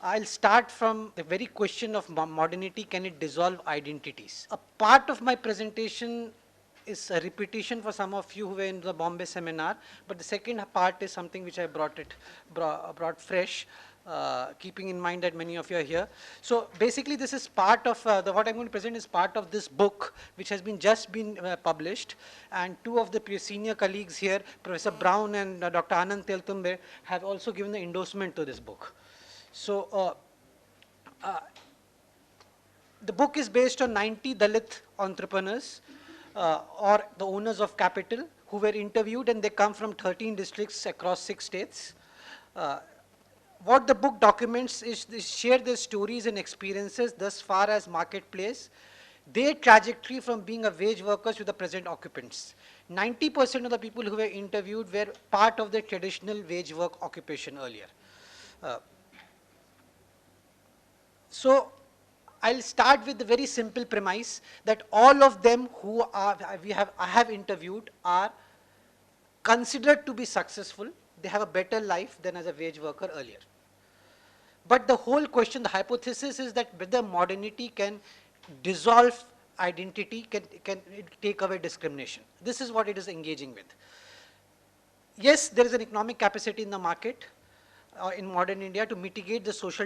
I'll start from the very question of modernity, can it dissolve identities? A part of my presentation is a repetition for some of you who were in the Bombay seminar, but the second part is something which I brought fresh, keeping in mind that many of you are here. So basically this is part of, what I'm going to present is part of this book, which has just been published, and two of the senior colleagues here, Professor Brown and Dr. Anand Teltumbe, have also given the endorsement to this book. So the book is based on 90 Dalit entrepreneurs or the owners of capital who were interviewed, and they come from 13 districts across 6 states. What the book documents is they share their stories and experiences thus far as marketplace, their trajectory from being a wage workers to the present occupants. 90% of the people who were interviewed were part of the traditional wage work occupation earlier. So I'll start with the very simple premise that all of them who I have interviewed are considered to be successful. They have a better life than as a wage worker earlier. But the whole question, the hypothesis is that whether modernity can dissolve identity, can it take away discrimination. This is what it is engaging with. Yes, there is an economic capacity in the market. In modern India to mitigate the social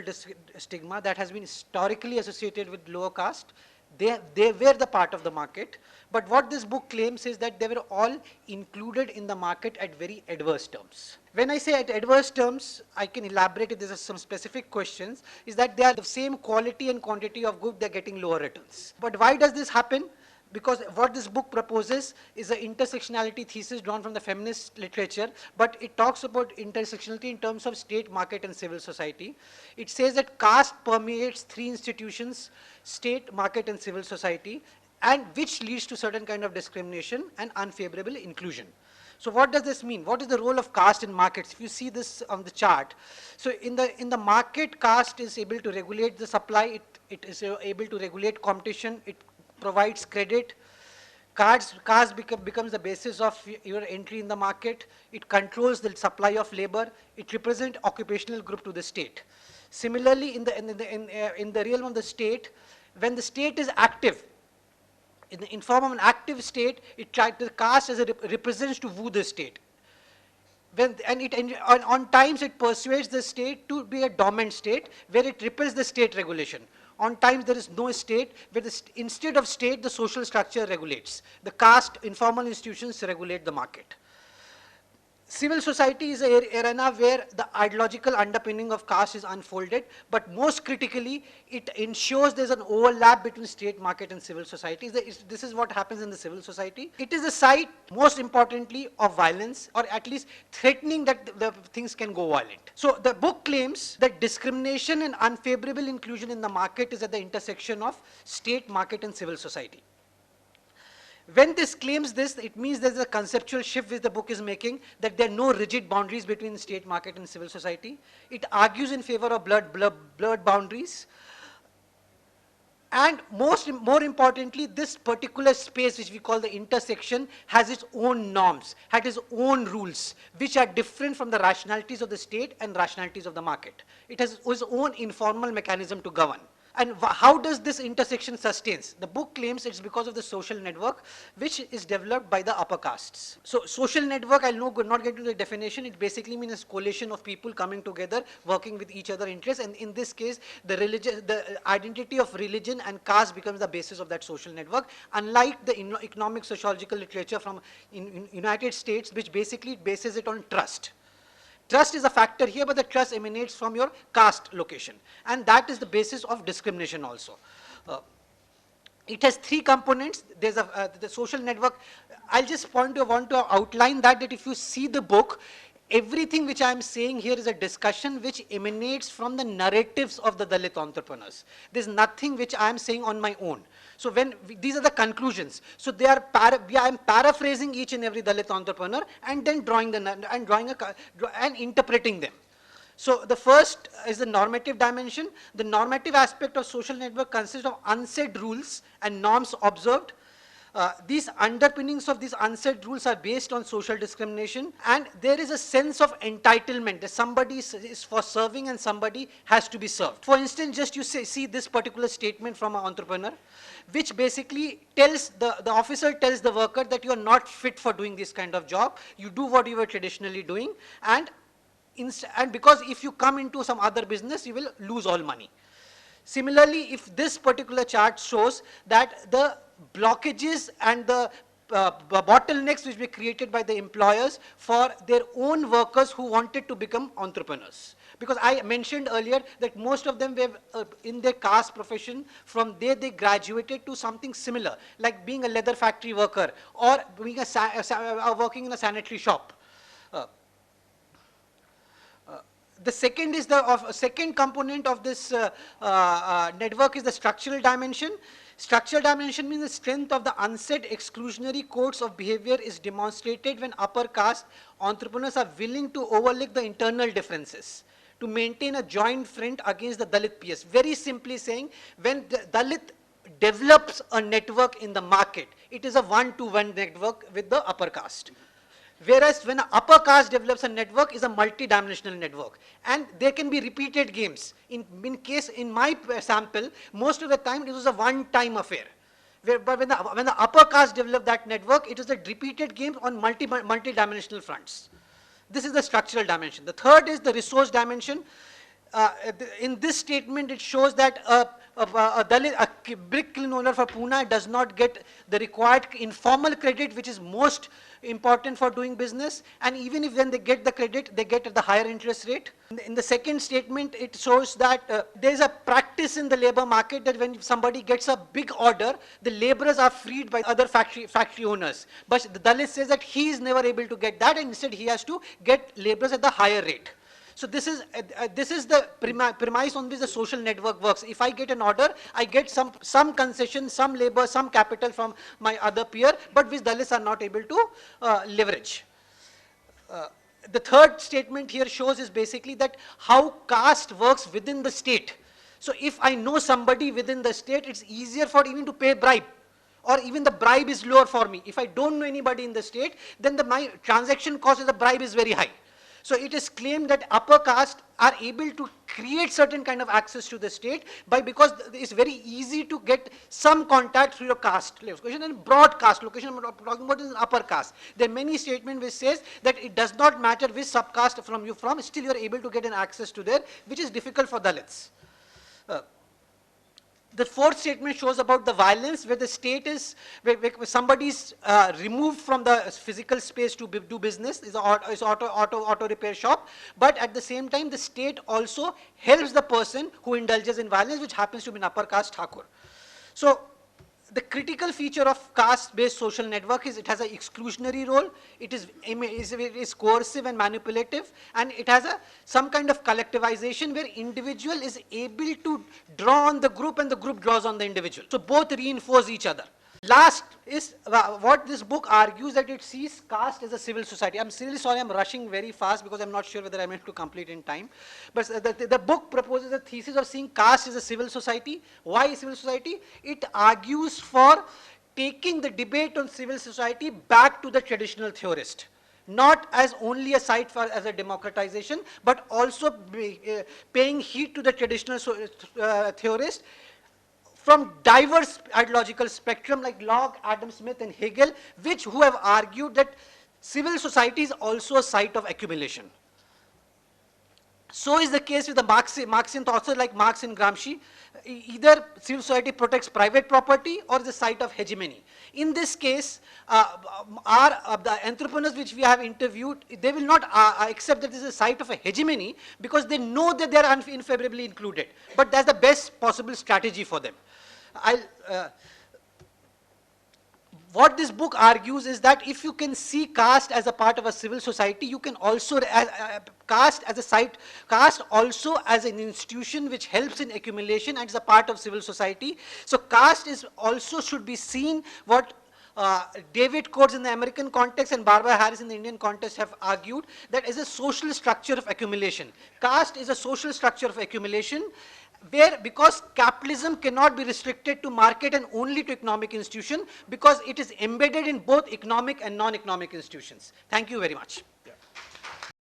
stigma that has been historically associated with lower caste. They were the part of the market, but what this book claims is that they were all included in the market at very adverse terms. When I say at adverse terms, I can elaborate if there are some specific questions, is that they are the same quality and quantity of good, they're getting lower returns. But why does this happen? Because what this book proposes is an intersectionality thesis drawn from the feminist literature, but it talks about intersectionality in terms of state, market, and civil society. It says that caste permeates 3 institutions, state, market, and civil society, and which leads to certain kind of discrimination and unfavorable inclusion. So what does this mean? What is the role of caste in markets? If you see this on the chart, so in the market, caste is able to regulate the supply, it is able to regulate competition, it provides credit, caste becomes the basis of your entry in the market, it controls the supply of labor, it represents occupational group to the state. Similarly, in the realm of the state, when the state is active, in form of an active state, the caste as represents to woo the state. On times it persuades the state to be a dormant state where it repels the state regulation. On times there is no state, where instead of state, the social structure regulates. The caste, informal institutions regulate the market. Civil society is an arena where the ideological underpinning of caste is unfolded, but most critically, it ensures there's an overlap between state, market, and civil society. This is what happens in the civil society. It is a site, most importantly, of violence, or at least threatening that the things can go violent. So the book claims that discrimination and unfavorable inclusion in the market is at the intersection of state, market, and civil society. When this claims this, it means there's a conceptual shift which the book is making, that there are no rigid boundaries between state, market, and civil society. It argues in favor of blurred boundaries. And more importantly, this particular space, which we call the intersection, has its own norms, has its own rules, which are different from the rationalities of the state and rationalities of the market. It has its own informal mechanism to govern. And how does this intersection sustains? The book claims it's because of the social network which is developed by the upper castes. So social network, I'll not get into the definition, it basically means a coalition of people coming together, working with each other interests, and in this case, the identity of religion and caste becomes the basis of that social network, unlike the economic sociological literature from in United States, which basically bases it on trust. Trust is a factor here, but the trust emanates from your caste location. And that is the basis of discrimination also. It has 3 components. There's the social network. I'll just want to outline that if you see the book, everything which I'm saying here is a discussion which emanates from the narratives of the Dalit entrepreneurs. There's nothing which I'm saying on my own. So these are the conclusions. So I'm paraphrasing each and every Dalit entrepreneur and then and interpreting them. So the first is the normative dimension. The normative aspect of social network consists of unsaid rules and norms observed. These underpinnings of these unsaid rules are based on social discrimination, and there is a sense of entitlement that somebody is for serving and somebody has to be served. For instance, just you see this particular statement from an entrepreneur, which basically tells the officer tells the worker that you are not fit for doing this kind of job. You do what you were traditionally doing, and because if you come into some other business, you will lose all money. Similarly, if this particular chart shows that the blockages and the bottlenecks which were created by the employers for their own workers who wanted to become entrepreneurs. Because I mentioned earlier that most of them were in their caste profession, from there they graduated to something similar, like being a leather factory worker or being working in a sanitary shop. The second is second component of this network is the structural dimension. Structural dimension means the strength of the unsaid exclusionary codes of behavior is demonstrated when upper caste entrepreneurs are willing to overlook the internal differences to maintain a joint front against the Dalit PS. Very simply saying, when the Dalit develops a network in the market, it is a one-to-one network with the upper caste. Whereas when an upper caste develops a network, is a multi-dimensional network, and there can be repeated games. In my sample, most of the time it was a one-time affair. But when the upper caste developed that network, it was a repeated game on multi-dimensional fronts. This is the structural dimension. The third is the resource dimension. In this statement, it shows that a brick kiln owner for Pune does not get the required informal credit, which is most important for doing business, and even if when they get the credit, they get at the higher interest rate. In the second statement, it shows that there is a practice in the labor market that when somebody gets a big order, the laborers are freed by other factory owners. But the Dalit says that he is never able to get that, and instead he has to get laborers at the higher rate. So this is the premise on which the social network works. If I get an order, I get some concession, some labor, some capital from my other peer, but which Dalits are not able to leverage. The third statement here shows is basically that how caste works within the state. So if I know somebody within the state, it's easier for even to pay bribe, or even the bribe is lower for me. If I don't know anybody in the state, then my transaction cost of the bribe is very high. So it is claimed that upper caste are able to create certain kind of access to the state because it's very easy to get some contact through your caste location, and broad caste location I'm talking about is upper caste. There are many statements which says that it does not matter which subcaste you're from, still you're able to get an access to there, which is difficult for Dalits. The fourth statement shows about the violence where the state is, where somebody is removed from the physical space to do business, is auto repair shop, but at the same time the state also helps the person who indulges in violence, which happens to be an upper caste Thakur. So the critical feature of caste-based social network is it has an exclusionary role, it is coercive and manipulative, and it has some kind of collectivization where individual is able to draw on the group and the group draws on the individual. So both reinforce each other. Last is what this book argues, that it sees caste as a civil society. I'm really sorry, I'm rushing very fast because I'm not sure whether I'm able to complete in time. But the book proposes a thesis of seeing caste as a civil society. Why civil society? It argues for taking the debate on civil society back to the traditional theorist. Not as only a site as a democratization, but also paying heed to the traditional theorist from diverse ideological spectrum like Locke, Adam Smith, and Hegel, who have argued that civil society is also a site of accumulation. So is the case with the Marxian thoughts like Marx and Gramsci. Either civil society protects private property or is a site of hegemony. In this case, the entrepreneurs which we have interviewed, they will not accept that this is a site of a hegemony because they know that they are unfavorably included. But that's the best possible strategy for them. What this book argues is that if you can see caste as a part of a civil society, you can also caste as a site, caste also as an institution which helps in accumulation and is a part of civil society. So caste is also should be seen David Coates in the American context and Barbara Harris in the Indian context have argued that is a social structure of accumulation. Caste is a social structure of accumulation where, because capitalism cannot be restricted to market and only to economic institution, because it is embedded in both economic and non-economic institutions. Thank you very much.